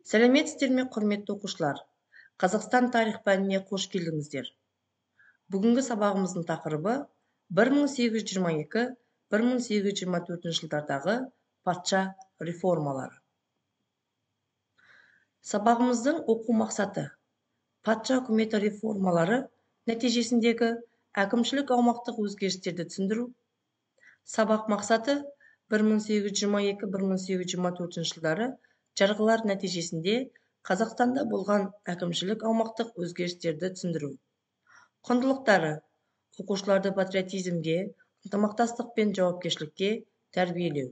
Сәлеметсіздер ме, құрметті оқушылар? Қазақстан тарих пәніне қош келдіңіздер. Бүгінгі сабағымыздың тақырыбы 1822-1824 жылдардағы патша реформалары. Сабағымыздың оқу мақсаты патша үкіметі реформалары нәтижесіндегі әкімшілік аумақтық өзгерістерді түсіндіру. Сабақ мақсаты 1822-1824 жылдары жарғылар нәтижесінде Қазақстанда болған әкімшілік аумақтық өзгерістерді түсіндіру. Құндылықтары оқушыларды патриотизмге, ынтымақтастық пен жауапкершілікке тәрбиелеу.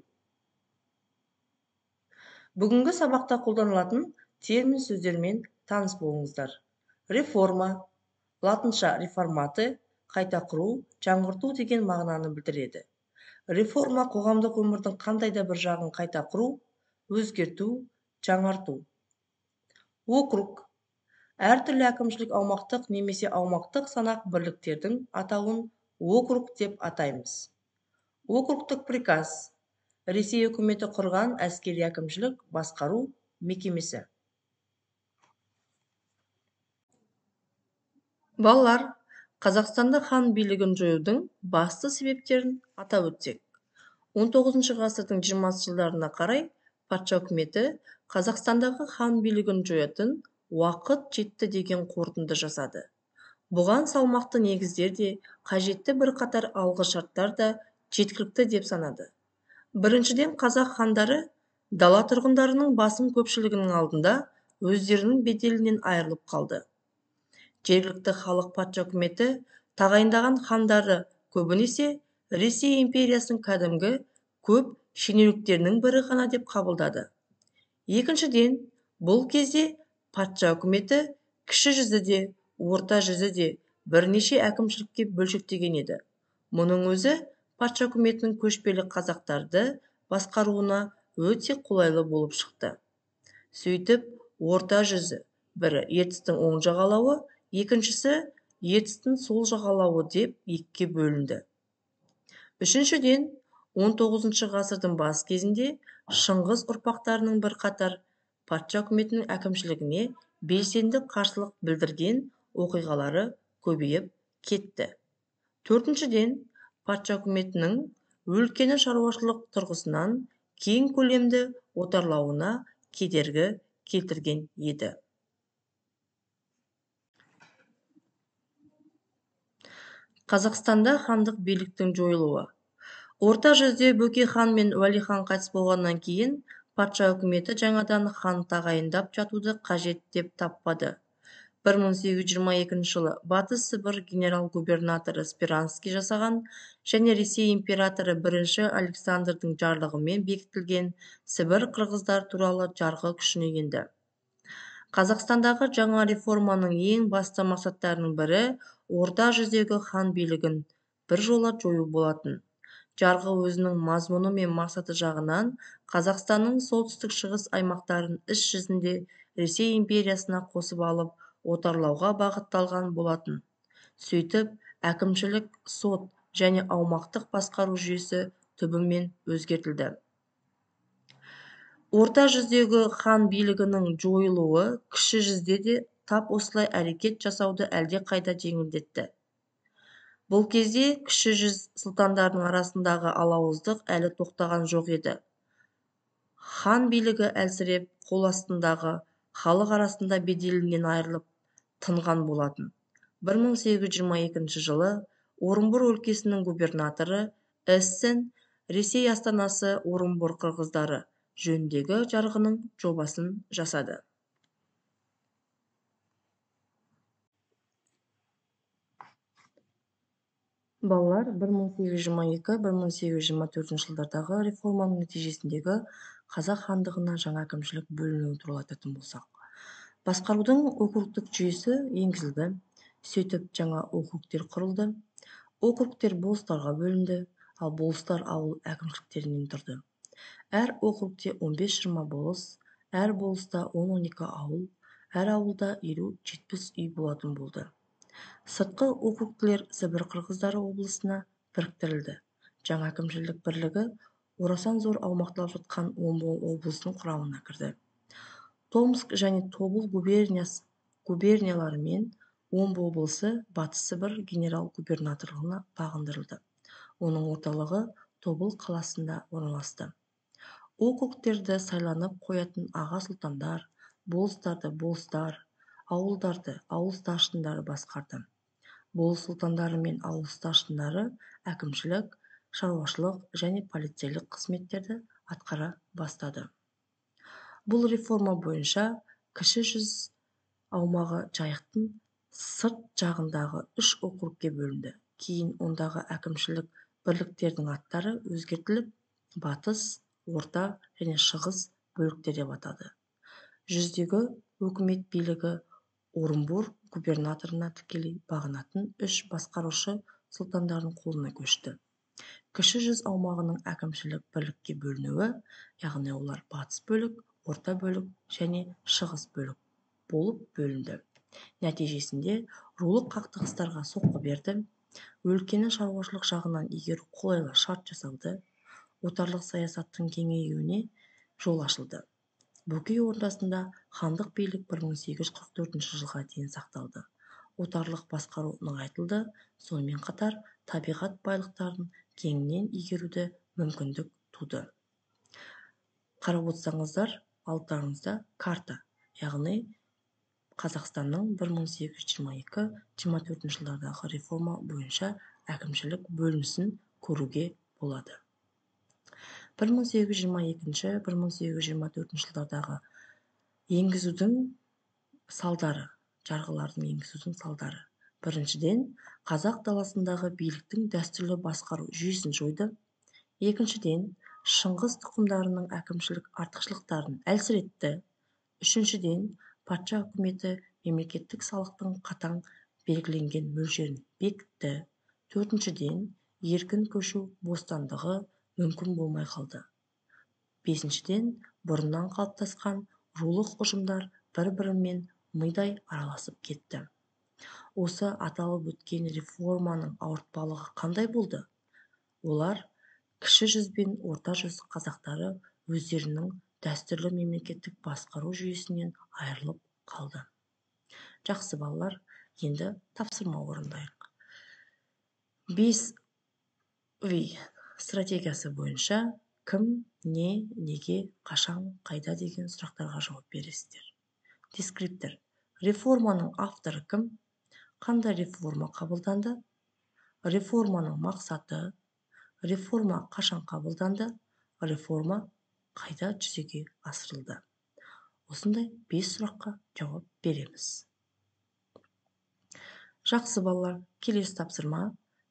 Бүгінгі сабақта қолданылатын термин сөздермен таныс болыңыздар. Реформа, латынша реформаты, қайта құру, жаңғырту деген мағынаны білдіреді. Реформа қоғамдық өмірдің қандай да бір жағын қайта құру, өзгерту, жаңарту. Округ әртүрлі әкімшілік аумақтық немесе аумақтық санақ бірліктердің атауын округ деп атаймыз. Округтық приказ Ресей үкіметі құрған әскери әкімшілік басқару мекемесі. Балалар, Қазақстанда хан билігін жоюдың басты себептерін атап өтсек. 19 ғасырдың 20 жылдарына қарай патша үкіметі Қазақстандағы хан билігін жоятын уақыт жетті деген қорытынды жасады. Бұған салмақты негіздер де, қажетті бірқатар алғы шарттар да жеткілікті деп санады. Біріншіден, қазақ хандары дала тұрғындарының басым көпшілігінің алдында өздерінің беделінен айырылып қалды. Жергілікті халық патша үкіметі тағайындаған хандары көбінесе Ресей империясының кәдімгі көп шенеуніктерінің бірі ғана деп қабылдады. Екіншіден, бұл кезде патша үкіметі кіші жүзді де, орта жүзді де бірнеше әкімшілікке бөлшектеген еді. Мұның өзі патша үкіметінің көшпелі қазақтарды басқаруына өте қолайлы болып шықты. Сөйтіп, орта жүзі бірі Ертістің оң жағалауы, екіншісі Ертістің сол жағалауы деп екіге бөлінді. Үшіншіден, 19 ғасырдың бас кезінде Шыңғыс ұрпақтарының бірқатар патша үкіметінің әкімшілігіне белсенді қарсылық білдірген оқиғалары көбейіп кетті. Төртіншіден, патша үкіметінің өлкені шаруашылық тұрғысынан кең көлемді отарлауына кедергі келтірген еді. Қазақстанда хандық биліктің жойылуы. Орта жүзде Бөкей хан мен Уәли хан қайтыс болғаннан кейін патша үкіметі жаңадан хан тағайындап жатуды қажет деп таппады. 1822 жылы Батыс Сібір генерал-губернаторы Спиранский жасаған және Ресей императоры 1 Александрдың жарлығымен бекітілген Сібір қырғыздар туралы жарғы күшіне енді. Қазақстандағы жаңа реформаның ең басты мақсаттарының бірі орта жүздегі хан билігін біржола жою болатын. Жарғы өзінің мазмұны мен мақсаты жағынан Қазақстанның солтүстік-шығыс аймақтарын іс жүзінде Ресей империясына қосып алып, отарлауға бағытталған болатын. Сөйтіп, әкімшілік, сот және аумақтық басқару жүйесі түбімен өзгертілді. Орта жүздегі хан билігінің жойылуы кіші жүзде де тап осылай әрекет жасауды әлде қайда жеңілдетті. Бұл кезде кіші жүз сұлтандарының арасындағы алауыздық әлі тоқтаған жоқ еді. Хан билігі әлсіреп, қол астындағы халық арасында беделінен айырылып тынған болатын. 1822 жылы Орынбор өлкесінің губернаторы Эссен Ресей астанасы Орынбор қырғыздары жөніндегі жарғының жобасын жасады. Балалар, 1822-1824 жылдардағы реформаның нәтижесіндегі қазақ хандығына жаңа әкімшілік бөлінуі туралы айтатын болсақ. Басқарудың округтік жүйесі енгізілді, сөйтіп жаңа округтер құрылды. Округтер болыстарға бөлінді, ал болыстар ауыл әкімшіліктерінен тұрды. Әр округте 15-20 болыс, әр болыста 10-12 ауыл, әр ауылда 50-70 үй болатын болды. Сыртқы округтер Сібір қырғыздары облысына біріктірілді. Жаңа әкімшілік бірлігі орасан зор аумақты алып жатқан Омбы облысының құрамына кірді. Томск және Тобыл губерниялары мен Омбы облысы Батыс Сібір генерал-губернаторлығына бағындырылды. Оның орталығы Тобыл қаласында орналасты. Округтерді сайланып қоятын аға сұлтандар, болыстарды болыстар, ауылдарды ауыл старшындары басқарды. Болыс сұлтандары мен ауыл старшындары әкімшілік, шаруашылық және полицейлік қызметтерді атқара бастады. Бұл реформа бойынша кіші жүз аумағы Жайықтың сырт жағындағы 3 округке бөлінді. Кейін ондағы әкімшілік бірліктердің аттары өзгертіліп, батыс, орта және шығыс бөліктер деп атады. Жүздегі өкімет билігі Орынбор губернаторына тікелей бағынатын 3 басқарушы сұлтандардың қолына көшті. Кіші жүз аумағының әкімшілік бірлікке бөлінуі, яғни олар батыс бөлік, орта бөлік және шығыс бөлік болып бөлінді. Нәтижесінде рулық қақтығыстарға соққы берді, өлкені шаруашылық жағынан игеру қолайлы шарт жасалды, отарлық саясаттың кеңеюіне жол ашылды. Бөкей ордасында хандық билік 1844 жылға дейін сақталды. Отарлық басқару нығайтылды, сонымен қатар табиғат байлықтарын кеңінен игеруді мүмкіндік туды. Қарап отырсаңыздар, алдарыңызда карта, яғни Қазақстанның 1822-24 жылдардағы реформа бойынша әкімшілік бөлінісін көруге болады. 1822-1824 жылдардағы енгізудің салдары, жарғылардың енгізудің салдары. Біріншіден, қазақ даласындағы биліктің дәстүрлі басқару жүйесін жойды. Екіншіден, Шыңғыс тұқымдарының әкімшілік артықшылықтарын әлсіретті. Үшіншіден, патша үкіметі мемлекеттік салықтың қатаң белгіленген мөлшерін бекітті. Төртіншіден, еркін көшу бостандығы мүмкін болмай қалды. Бесіншіден, бұрыннан қалыптасқан рулық ұжымдар бір-бірімен мидай араласып кетті. Осы аталып өткен реформаның ауыртпалығы қандай болды? Олар кіші жүз бен орта жүз қазақтары өздерінің дәстүрлі мемлекеттік басқару жүйесінен айырылып қалды. Жақсы балалар, енді тапсырма орындайық. 5V стратегиясы бойынша кім, не, неге, қашан, қайда деген сұрақтарға жауап бересіздер. Дескриптор. Реформаның авторы кім? Қандай реформа қабылданды? Реформаның мақсаты? Реформа қашан қабылданды? Реформа қайда жүзеге асырылды? Осындай 5 сұраққа жауап береміз. Жақсы балалар, келесі тапсырма,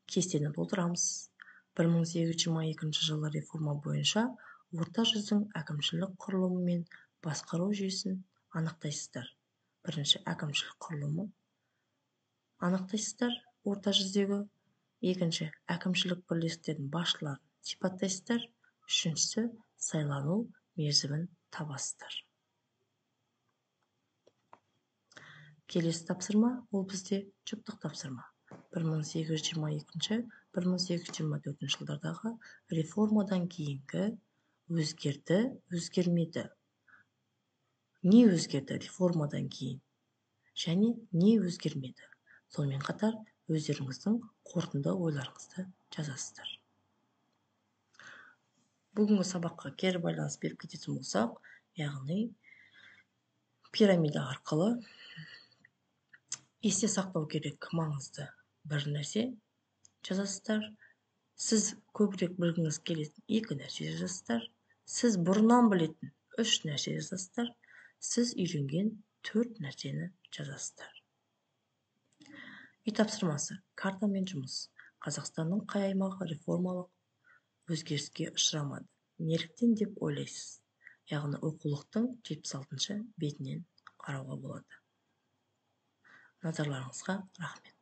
кестені толтырамыз. 1822 жылы реформа бойынша орта жүздің әкімшілік құрылымы мен басқару жүйесін анықтайсыздар. Бірінші, әкімшілік құрылымы анықтайсыздар орта жүздегі. Екінші, әкімшілік бірлестіктердің басшыларын сипаттайсыздар. Үшіншісі, сайлану мерзімін табасыздар. Келесі тапсырма, ол бізде жұптық тапсырма. 1822-1824 жылдардағы реформадан кейінгі өзгерді, өзгермеді. Не өзгерді реформадан кейін? Және не өзгермеді? Сонымен қатар өздеріңіздің қорытынды ойларыңызды жазасыздар. Бүгінгі сабаққа кері байланыс беріп кететін болсақ, яғни пирамида арқылы есте сақтау керек маңызды бір нәрсе жазасыздар. Сіз көбірек білгіңіз келетін 2 нәрсе жазасыздар. Сіз бұрыннан білетін 3 нәрсе жазасыздар. Сіз үйренген 4 нәрсені жазасыздар. Үй тапсырмасы. Картамен жұмыс. Қазақстанның қай аймағы реформалық өзгеріске ұшырамады? Неліктен деп ойлайсыз? Яғни оқулықтың 76-шы бетінен қарауға болады. Назарларыңызға рахмет.